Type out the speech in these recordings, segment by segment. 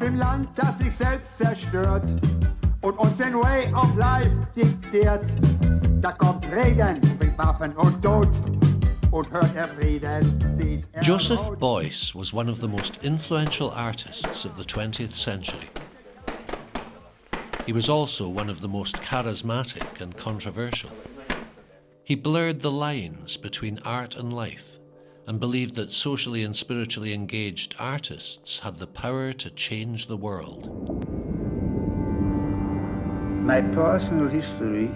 dem Land, das sich selbst zerstört und uns den Way of Life diktiert. Da kommt Regen, bringt Waffen und Tod und hört er Frieden, sieht er Joseph Rot. Beuys was one of the most influential artists of the 20th century. He was also one of the most charismatic and controversial. He blurred the lines between art and life and believed that socially and spiritually engaged artists had the power to change the world. My personal history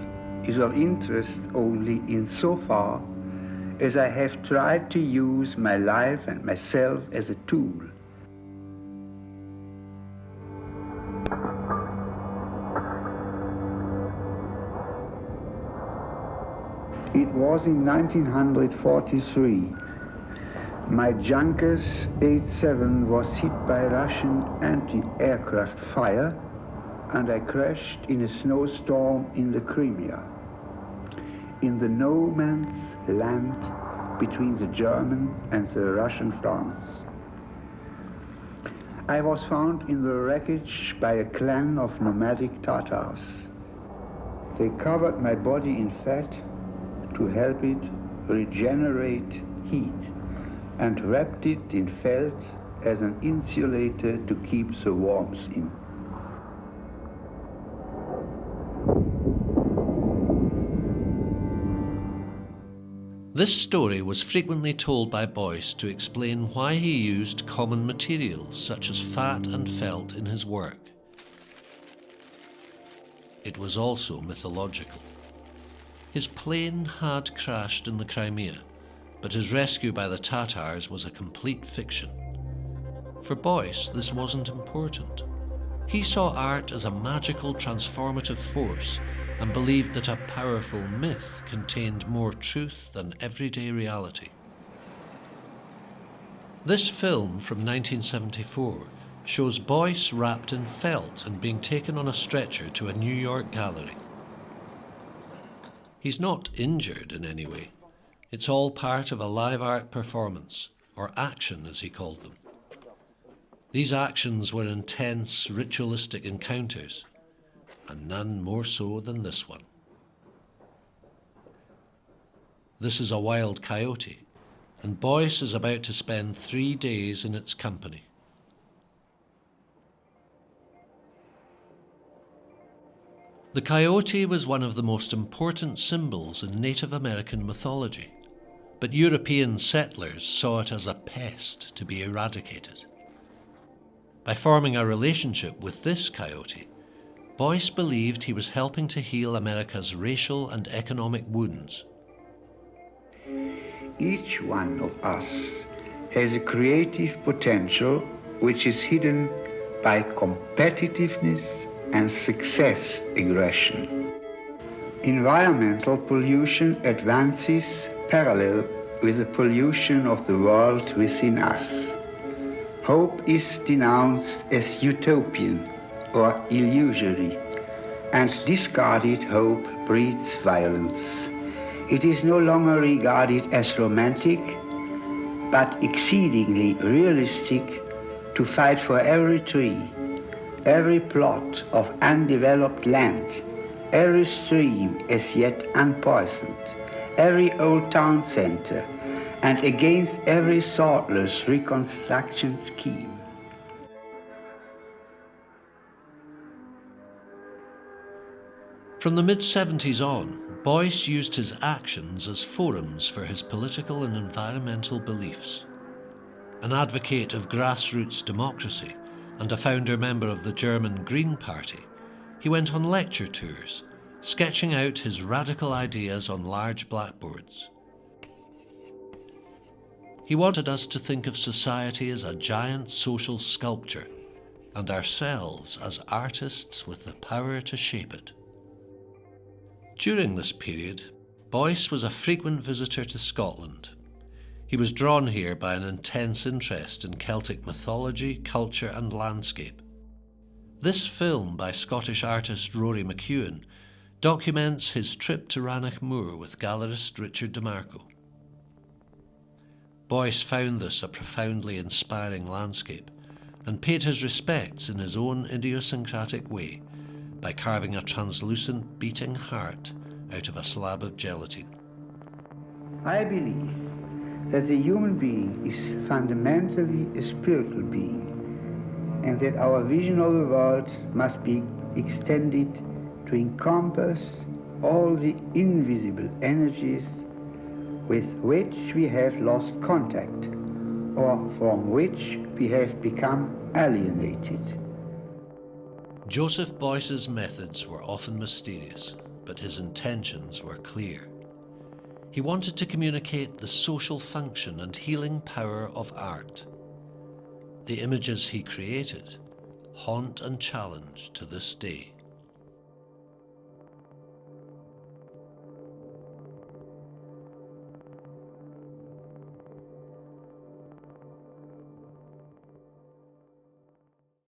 is of interest only insofar as I have tried to use my life and myself as a tool. It was in 1943. My Junkers 87 was hit by Russian anti-aircraft fire and I crashed in a snowstorm in the Crimea, in the no man's land between the German and the Russian fronts. I was found in the wreckage by a clan of nomadic Tatars. They covered my body in fat to help it regenerate heat and wrapped it in felt as an insulator to keep the warmth in. This story was frequently told by Beuys to explain why he used common materials such as fat and felt in his work. It was also mythological. His plane had crashed in the Crimea, but his rescue by the Tatars was a complete fiction. For Beuys, this wasn't important. He saw art as a magical transformative force and believed that a powerful myth contained more truth than everyday reality. This film from 1974 shows Beuys wrapped in felt and being taken on a stretcher to a New York gallery. He's not injured in any way. It's all part of a live art performance, or action as he called them. These actions were intense, ritualistic encounters, and none more so than this one. This is a wild coyote, and Beuys is about to spend 3 days in its company. The coyote was one of the most important symbols in Native American mythology, but European settlers saw it as a pest to be eradicated. By forming a relationship with this coyote, Beuys believed he was helping to heal America's racial and economic wounds. Each one of us has a creative potential which is hidden by competitiveness and success aggression. Environmental pollution advances parallel with the pollution of the world within us. Hope is denounced as utopian or illusory, and discarded hope breeds violence. It is no longer regarded as romantic, but exceedingly realistic to fight for every tree, every plot of undeveloped land, every stream as yet unpoisoned, every old town center, and against every thoughtless reconstruction scheme. From the mid-70s on, Beuys used his actions as forums for his political and environmental beliefs. An advocate of grassroots democracy and a founder member of the German Green Party, he went on lecture tours, sketching out his radical ideas on large blackboards. He wanted us to think of society as a giant social sculpture and ourselves as artists with the power to shape it. During this period, Beuys was a frequent visitor to Scotland. He was drawn here by an intense interest in Celtic mythology, culture and landscape. This film by Scottish artist Rory McEwen documents his trip to Rannoch Moor with gallerist Richard DeMarco. Beuys found this a profoundly inspiring landscape and paid his respects in his own idiosyncratic way by carving a translucent beating heart out of a slab of gelatine. I believe that the human being is fundamentally a spiritual being, and that our vision of the world must be extended to encompass all the invisible energies with which we have lost contact, or from which we have become alienated. Joseph Beuys's methods were often mysterious, but his intentions were clear. He wanted to communicate the social function and healing power of art. The images he created haunt and challenge to this day.